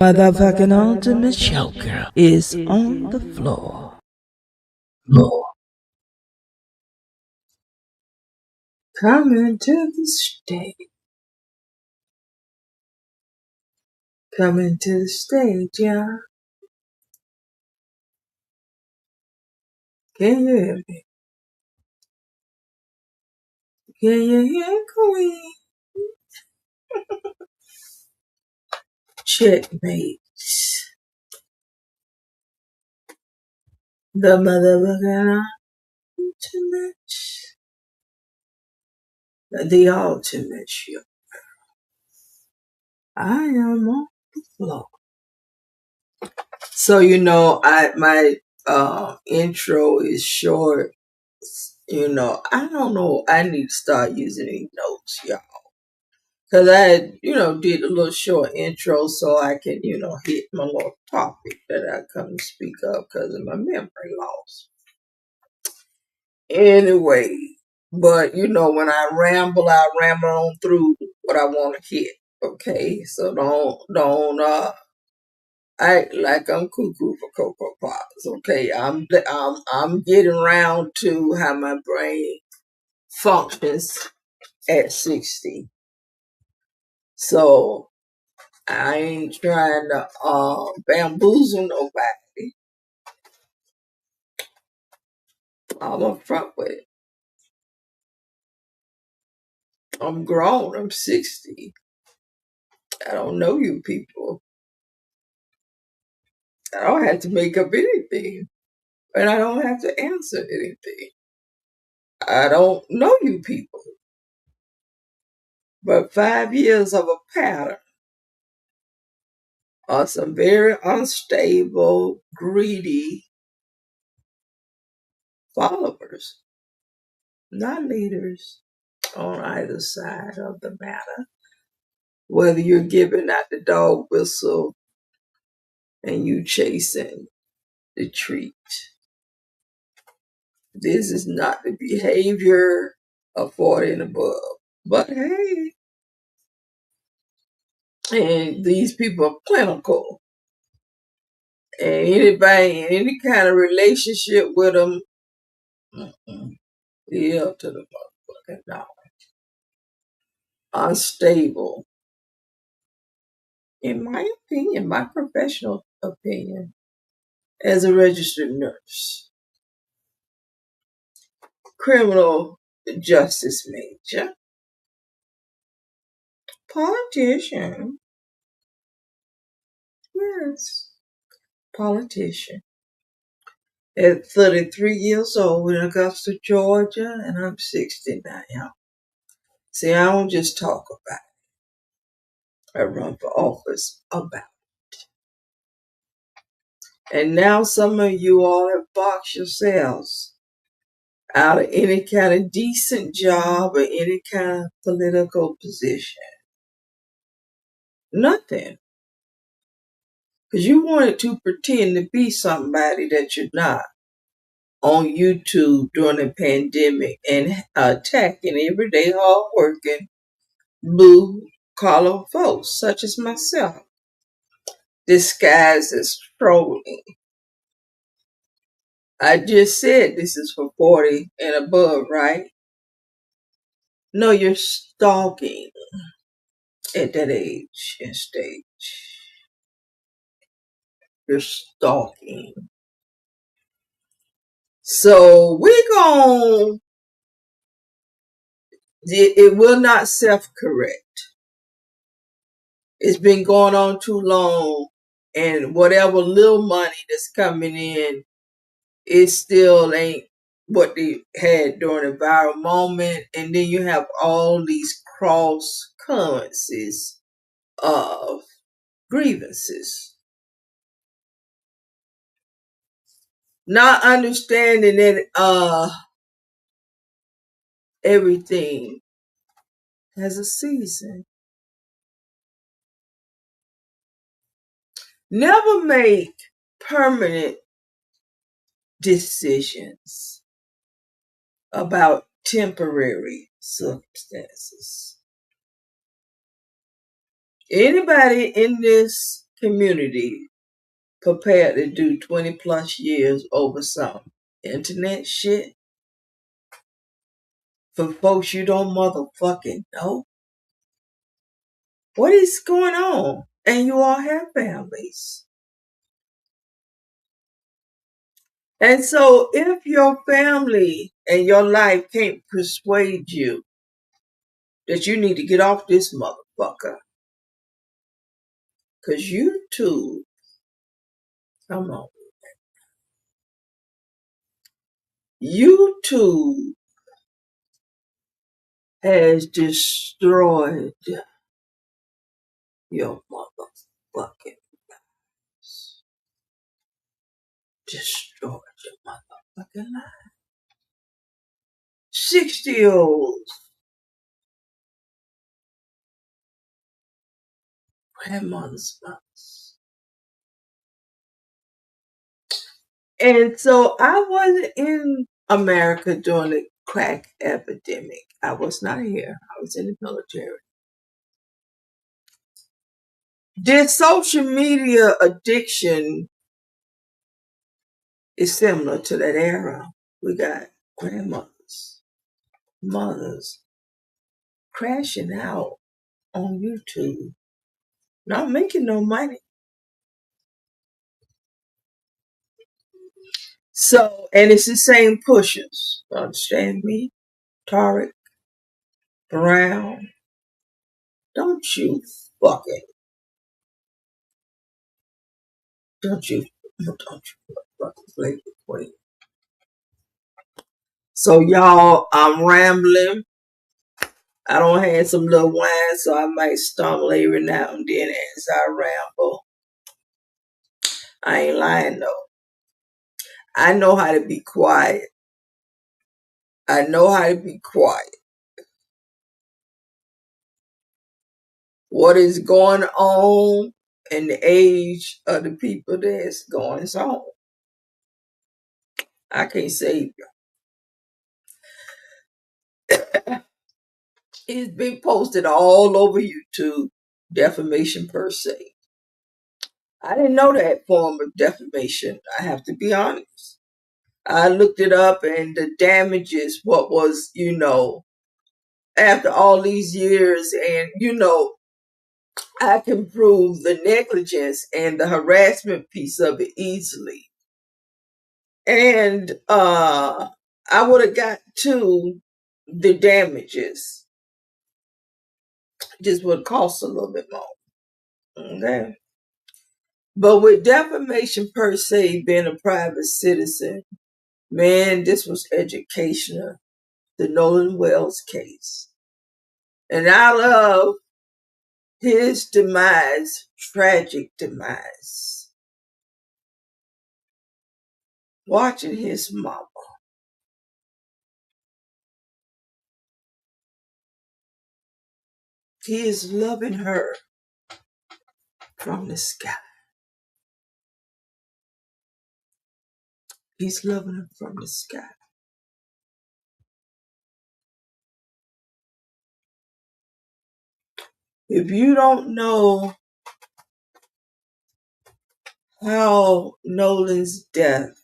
Motherfucking ultimate showgirl is on the floor. Coming to the stage. Coming to the stage, yeah. Can you hear me? Can you hear Queen? Checkmate. The motherfucking ultimate. The ultimate show. I am on the floor. So my intro is short. I don't know. I need to start using these notes, y'all. Because I, did a little short intro so I can, hit my little topic that I come to speak of because of my memory loss. Anyway, but when I ramble on through what I want to hit. Okay, so don't act like I'm cuckoo for Cocoa Pops. Okay, I'm getting around to how my brain functions at 60. So I ain't trying to bamboozle nobody. I'm upfront with it. I'm grown. I'm 60. I don't know you people. I don't have to make up anything. And I don't have to answer anything. I don't know you people. But 5 years of a pattern of some very unstable, greedy followers, not leaders on either side of the matter. Whether you're giving out the dog whistle and you chasing the treat. This is not the behavior of 40 and above. But hey, and these people are clinical. And anybody in any kind of relationship with them, yeah, to the motherfucking dog. Unstable. In my opinion, my professional opinion, as a registered nurse, criminal justice major, politician, yes, politician. At 33 years old in Augusta, Georgia, and I'm 69, y'all. See, I don't just talk about it. I run for office about it. And now some of you all have boxed yourselves out of any kind of decent job or any kind of political position. Nothing. Because you wanted to pretend to be somebody that you're not on YouTube during the pandemic and attacking everyday hardworking blue collar folks such as myself, disguised as trolling. I just said this is for 40 and above, right? No, you're stalking at that age and stage. You're stalking. So it will not self-correct. It's been going on too long, and whatever little money that's coming in, it still ain't what they had during the viral moment. And then you have all these cross currencies of grievances. Not understanding that everything has a season. Never make permanent decisions about temporary circumstances. Anybody in this community prepared to do 20 plus years over some internet shit for folks you don't motherfucking know? What is going on? And you all have families. And so if your family and your life can't persuade you that you need to get off this motherfucker, because YouTube, come on, YouTube has destroyed your motherfucking lives. Destroyed your motherfucking life. 60-year-olds, grandmothers, mothers. And so I wasn't in America during the crack epidemic. I was not here. I was in the military. This social media addiction is similar to that era. We got grandmothers, mothers crashing out on YouTube, not making no money. So, and it's the same pushers. Understand me? Tarek Brown, don't you fucking, don't you fucking play the queen. So y'all, I'm rambling. I don't have some little wine, so I might stumble every now and then as I ramble. I ain't lying though. I know how to be quiet. I know how to be quiet. What is going on in the age of the people that's going on? I can't save you. It's been posted all over YouTube. Defamation per se. I didn't know that form of defamation. I have to be honest. I looked it up and the damages, what was, after all these years, and I can prove the negligence and the harassment piece of it easily. And I would have got to the damages. Just would cost a little bit more. Okay. But with defamation per se, being a private citizen, man, this was educational. The Nolan Wells case. And I love his demise, tragic demise. Watching his mama. He is loving her from the sky. He's loving her from the sky. If you don't know how Nolan's death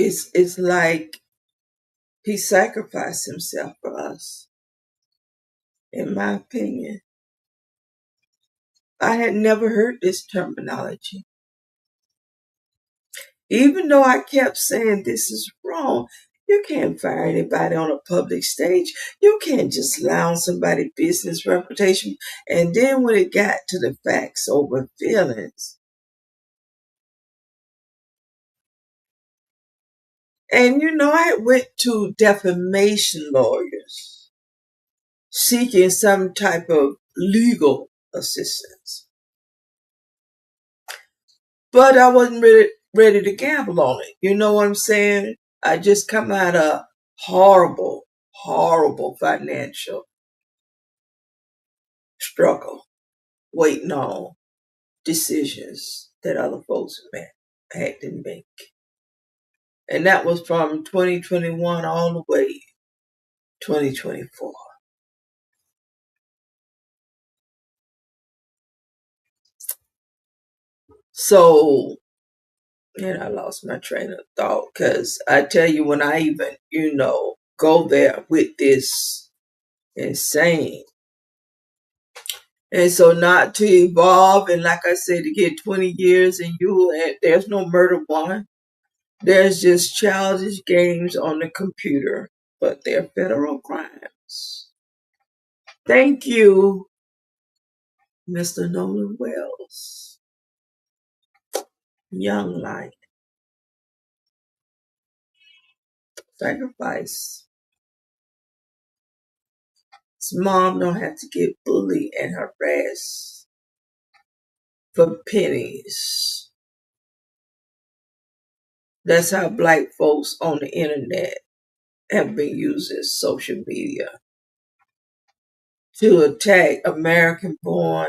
it's like he sacrificed himself for us, in my opinion. I had never heard this terminology. Even though I kept saying this is wrong, you can't fire anybody on a public stage. You can't just lie on somebody's business reputation. And then when it got to the facts over feelings, and I went to defamation lawyers seeking some type of legal assistance. But I wasn't ready to gamble on it. You know what I'm saying? I just come out of horrible, horrible financial struggle, waiting on decisions that other folks had to make. And that was from 2021 all the way 2024. So, and I lost my train of thought because I tell you, when I even, go there with this insane. And so not to evolve, and like I said, to get 20 years and there's no murder one. There's just childish games on the computer, but they're federal crimes. Thank you, Mr. Nolan Wells. Young life. Sacrifice. His mom don't have to get bullied and harassed for pennies. That's how black folks on the internet have been using social media to attack American-born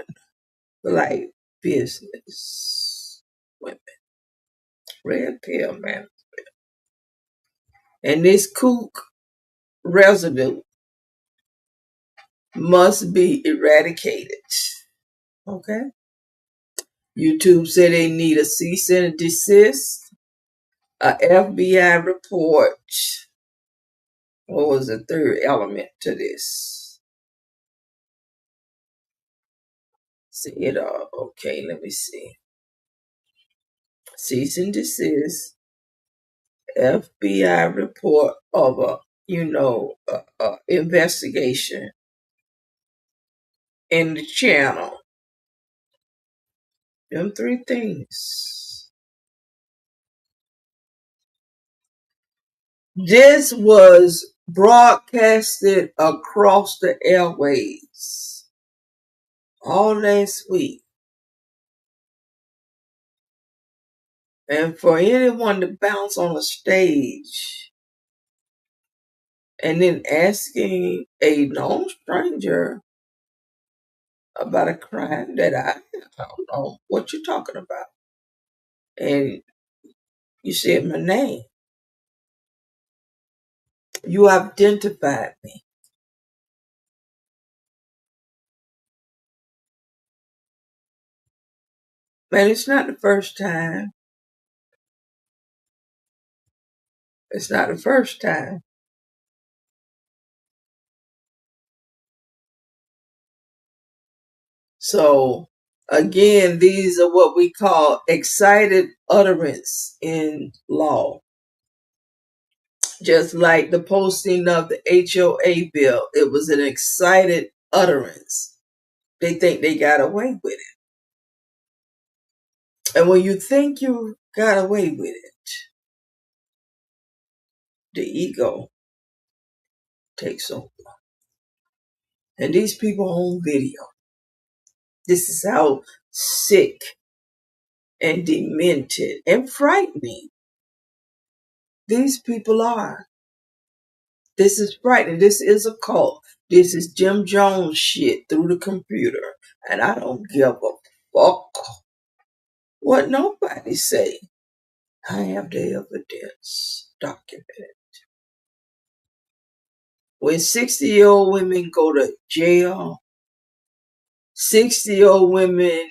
black business women. Red pill, man. And this kook residue must be eradicated. Okay? YouTube said they need a cease and desist, a FBI report. What was the third element to this? See it all. Okay, let me see. Cease and desist, FBI report of a investigation in the channel. Them three things. This was broadcasted across the airwaves all last week. And for anyone to bounce on a stage and then asking a known stranger about a crime that I don't know what you're talking about. And you said my name. You identified me. Man, it's not the first time. It's not the first time. So, again, these are what we call excited utterance in law. Just like the posting of the HOA bill, it was an excited utterance. They think they got away with it. And when you think you got away with it, the ego takes over. And these people on video, this is how sick and demented and frightening these people are. This is frightening. This is a cult. This is Jim Jones shit through the computer. And I don't give a fuck what nobody say. I have the evidence documented. When 60-year-old women go to jail, 60-year-old women,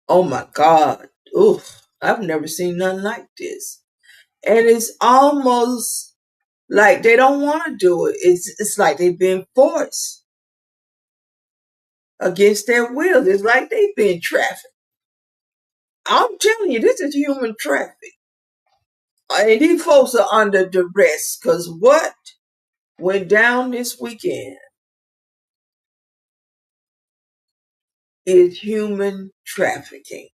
oh my God, oof, I've never seen nothing like this. And it's almost like they don't want to do it. It's like they've been forced against their will. It's like they've been trafficked. I'm telling you, this is human traffic. And these folks are under duress because what went down this weekend is human trafficking.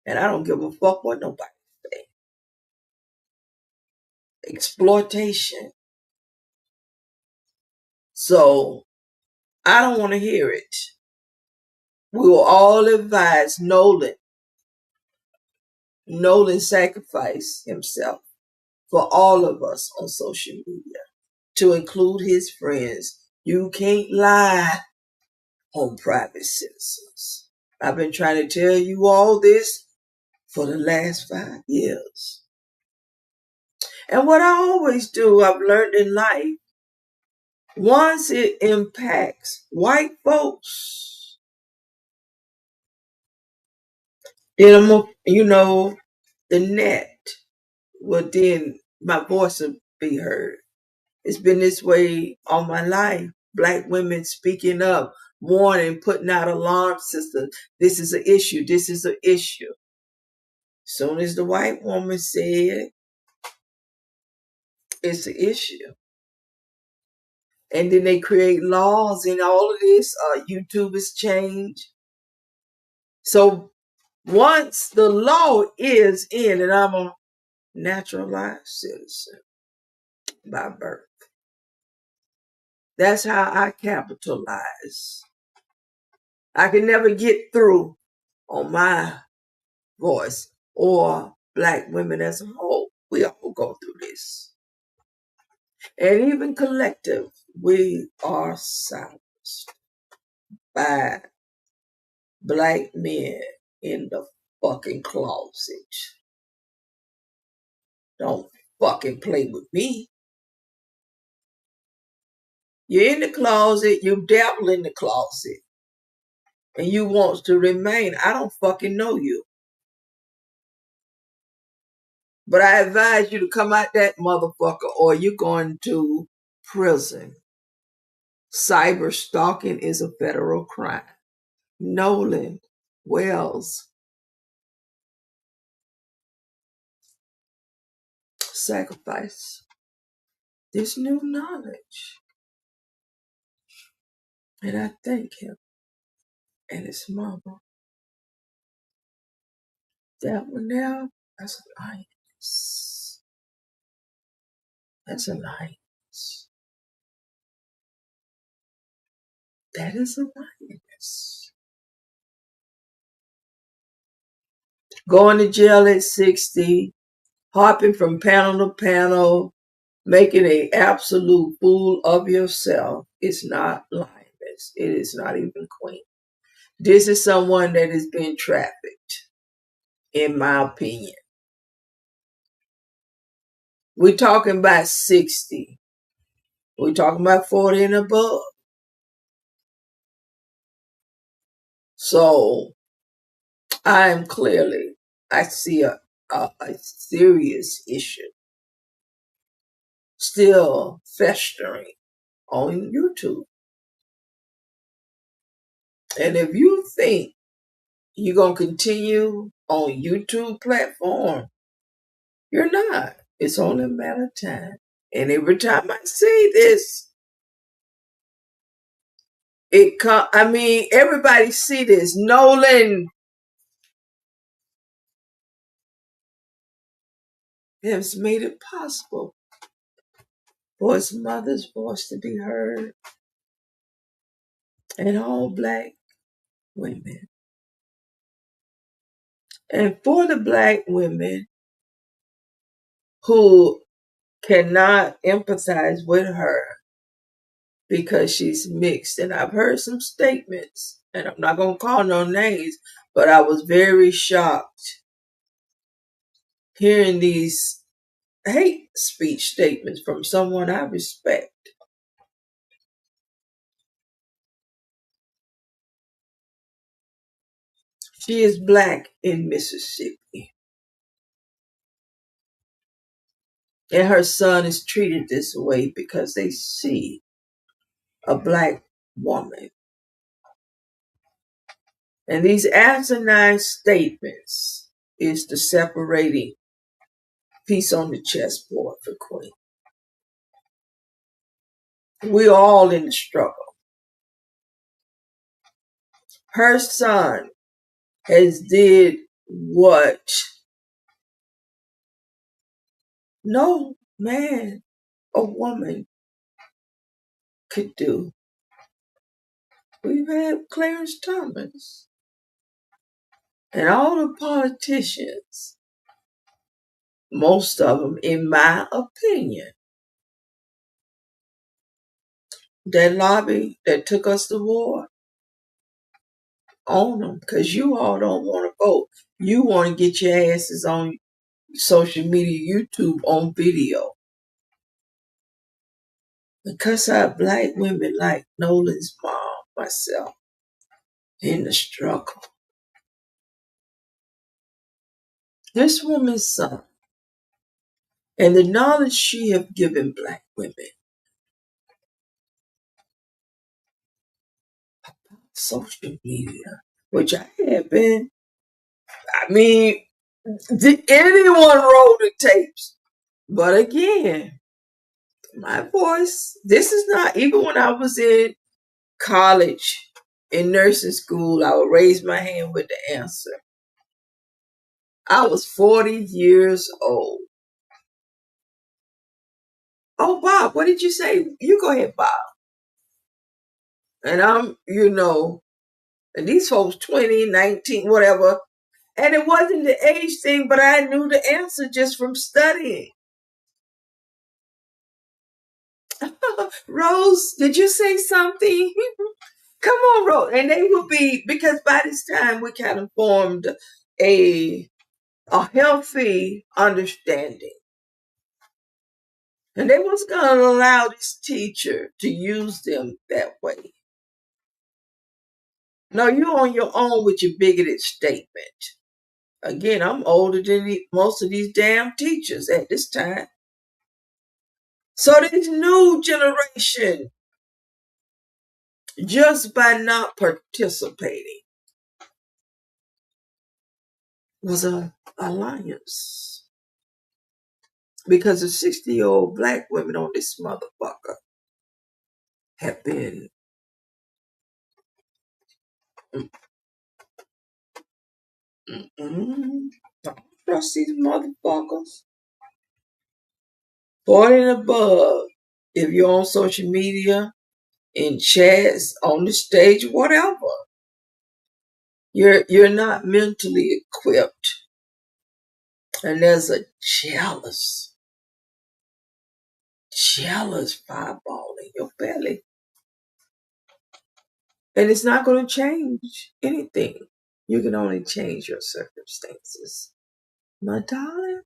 And I don't give a fuck what nobody say. Exploitation. So I don't want to hear it. We will all advise Nolan. Nolan sacrificed himself for all of us on social media, to include his friends. You can't lie on private citizens. I've been trying to tell you all this for the last 5 years. And what I always do, I've learned in life, once it impacts white folks, then the net will then, my voice will be heard. It's been this way all my life. Black women speaking up, warning, putting out alarm systems. This is an issue. This is an issue. Soon as the white woman said it's an issue. And then they create laws and all of this. YouTube has changed. So once the law is in, and I'm a naturalized citizen by birth, that's how I capitalize. I can never get through on my voice or black women as a whole. We all go through this. And even collective, we are silenced by black men in the fucking closet. Don't fucking play with me. You're in the closet, you dabble in the closet, and you want to remain. I don't fucking know you. But I advise you to come out that motherfucker or you're going to prison. Cyber stalking is a federal crime. Nolan Wells, sacrifice this new knowledge. And I thank him and his mama. That one now, that's a lioness. That's a lioness. That is a lioness. Going to jail at 60, hopping from panel to panel, making an absolute fool of yourself is not lioness. It is not even queen. This is someone that has been trafficked, in my opinion. We're talking about 60. We're talking about 40 and above. So I see a serious issue still festering on YouTube. And if you think you're going to continue on YouTube platform, you're not. It's only a matter of time. And every time I say this, everybody see this. Nolan has made it possible for his mother's voice to be heard and all black women. And for the black women who cannot empathize with her because she's mixed, and I've heard some statements, and I'm not going to call no names, but I was very shocked hearing these hate speech statements from someone I respect. She is black in Mississippi. And her son is treated this way because they see a black woman. And these asinine statements is the separating piece on the chessboard for Queen. We're all in the struggle. Her son has did what no man or woman could do. We've had Clarence Thomas and all the politicians, most of them, in my opinion, that lobby that took us to war, on them, because you all don't want to vote. You want to get your asses on social media, YouTube on video. Because I black women like Nolan's mom, myself, in the struggle. This woman's son, and the knowledge she have given black women. Social media, which I have been. I mean, did anyone roll the tapes? But again, my voice, this is not, even when I was in college, in nursing school, I would raise my hand with the answer. I was 40 years old. Oh, Bob, what did you say? You go ahead, Bob. And I'm, and these folks 20, 19, whatever. And it wasn't the age thing, but I knew the answer just from studying. Rose, did you say something? Come on, Rose. And they will be, because by this time we kind of formed a healthy understanding. And they was going to allow this teacher to use them that way. No, you're on your own with your bigoted statement. Again, I'm older than most of these damn teachers at this time. So this new generation, just by not participating, was an alliance. Because the 60-year-old black women on this motherfucker have been don't trust these motherfuckers. 40 and above, if you're on social media, in chats, on the stage, whatever, you're not mentally equipped. And there's a jealous fireball in your belly. And it's not going to change anything. You can only change your circumstances. My darling,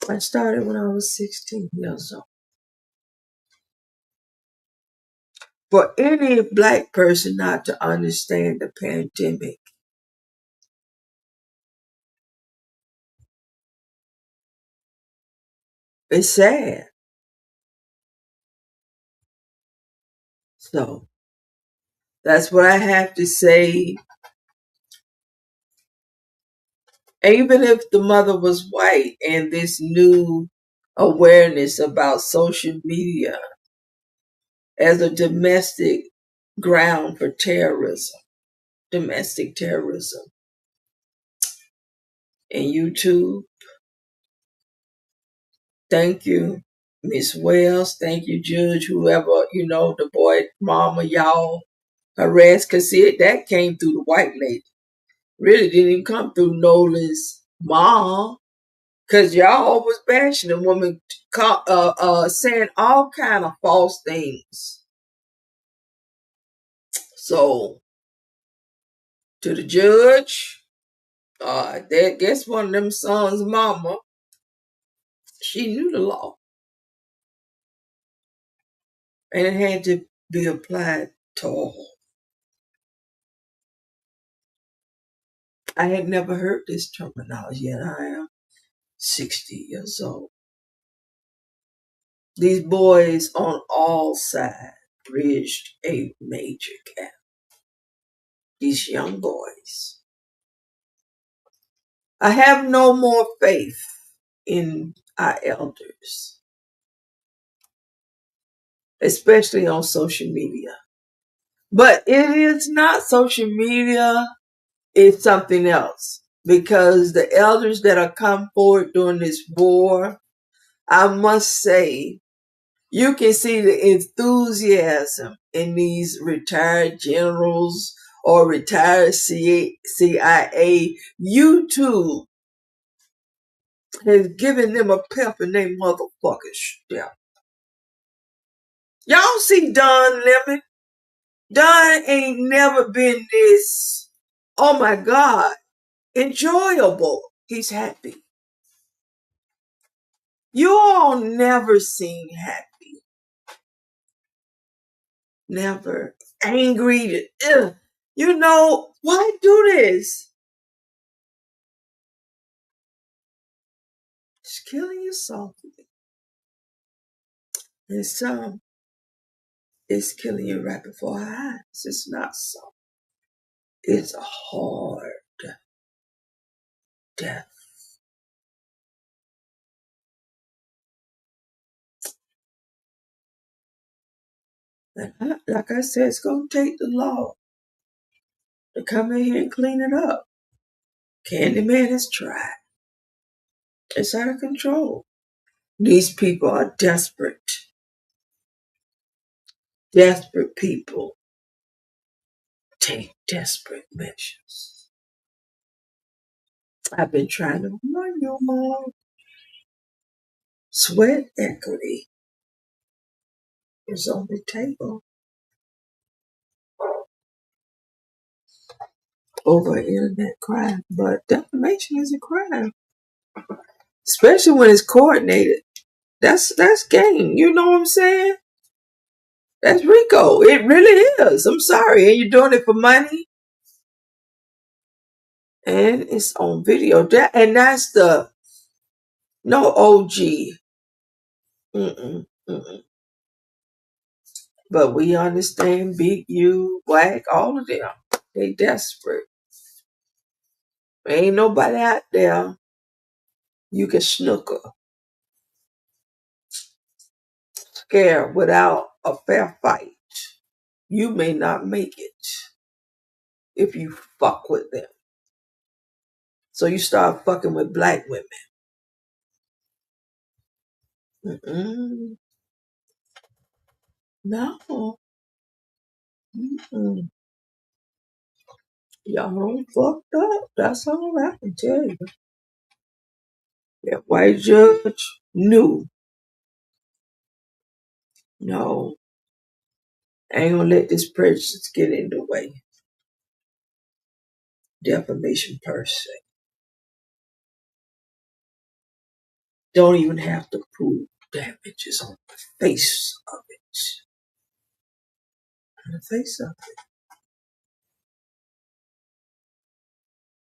I started when I was 16 years old. For any black person not to understand the pandemic, it's sad. So that's what I have to say. Even if the mother was white, and this new awareness about social media as a domestic ground for terrorism, domestic terrorism, and YouTube. Thank you, Miss Wells. Thank you, Judge, whoever, the boy, mama, y'all harassed. Because see, that came through the white lady. Really didn't even come through Nolan's mom. Because y'all was bashing the woman, saying all kind of false things. So, to the judge, that guess one of them sons' mama, she knew the law. And it had to be applied to all. I had never heard this terminology, and I am 60 years old. These boys on all sides bridged a major gap. These young boys. I have no more faith in our elders, especially on social media. But it is not social media, it's something else. Because the elders that are come forward during this war, I must say, you can see the enthusiasm in these retired generals or retired CIA. YouTube has given them a pep in their motherfucking step. Y'all see Don Lemon? Don ain't never been this, oh my God, enjoyable. He's happy. You all never seen happy. Never. Angry. You know, why do this? It's killing you softly. And some, it's killing you right before our eyes. It's not soft. It's a hard death. And like I said, it's going to take the law to come in here and clean it up. Candyman has tried. It's out of control. These people are desperate. Desperate people take desperate measures. I've been trying to warn you all. Sweat equity is on the table over internet crime, but defamation is a crime, especially when it's coordinated. That's game. You know what I'm saying? That's RICO. It really is. I'm sorry. And you're doing it for money. And it's on video. And that's the no OG. But we understand Big U, Whack, all of them. They desperate. Ain't nobody out there you can snooker, scare without a fair fight. You may not make it if you fuck with them. So you start fucking with black women. No. Y'all fucked up. That's all I can tell you. That white judge knew. No. I ain't gonna let this prejudice get in the way. Defamation per se. Don't even have to prove damages on the face of it. On the face of it.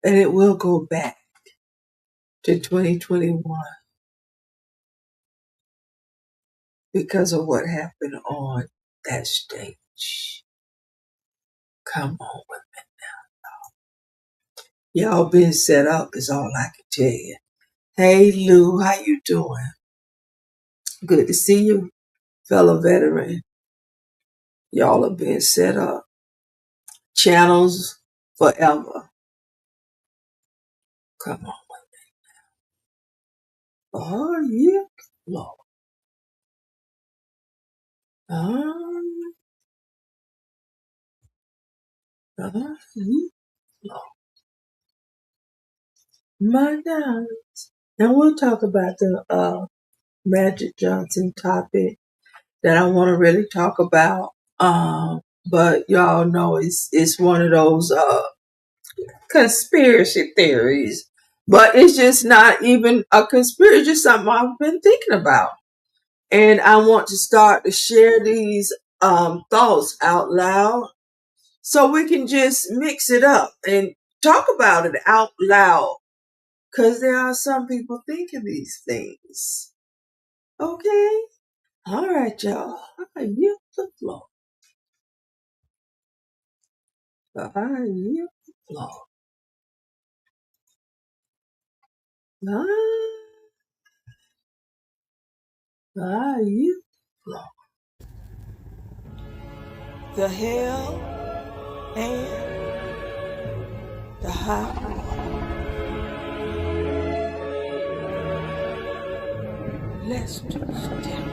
And it will go back to 2021 because of what happened on that stage. Come on with it now. Y'all been set up is all I can tell you. Hey Lou, how you doing? Good to see you, fellow veteran. Y'all have been set up. Channels forever. Come on with it. Oh yeah, Lord. Lord. My God. And we'll talk about the Magic Johnson topic that I want to really talk about. But y'all know it's one of those conspiracy theories. But it's just not even a conspiracy, it's just something I've been thinking about. And I want to start to share these thoughts out loud so we can just mix it up and talk about it out loud. Because there are some people thinking these things. Okay? All right, y'all. I yield the floor. I yield the floor. I yield the floor. The hell and the high water. Let's do step.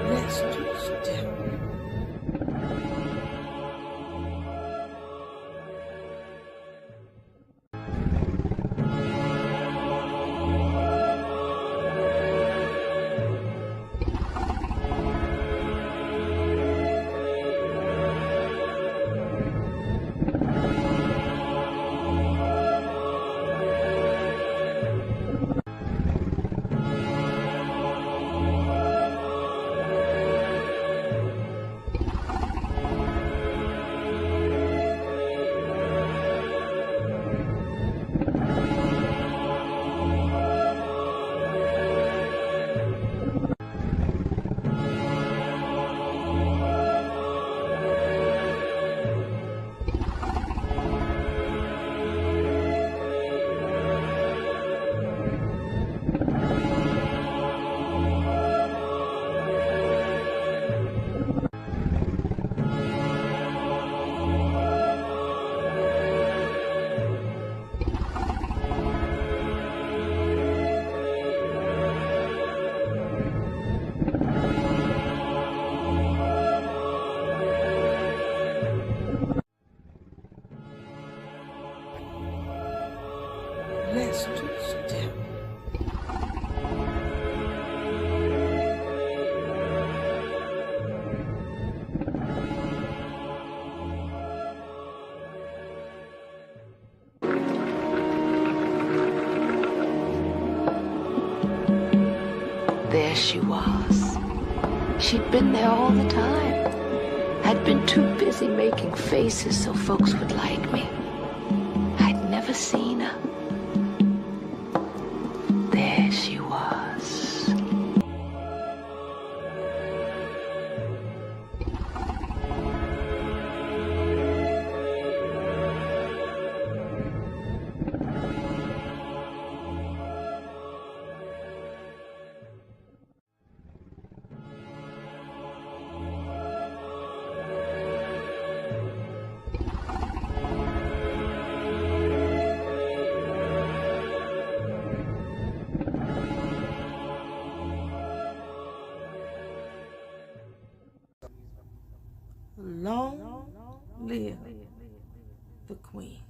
Let's do step. there she was. She'd been there all the time. I'd been too busy making faces so folks would like me. I'd never seen her. There she was. Long live the Queen.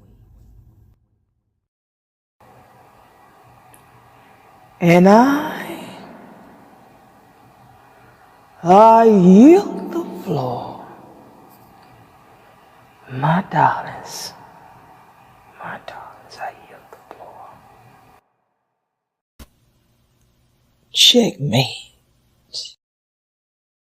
And I yield the floor. My darlings, I yield the floor. Checkmate.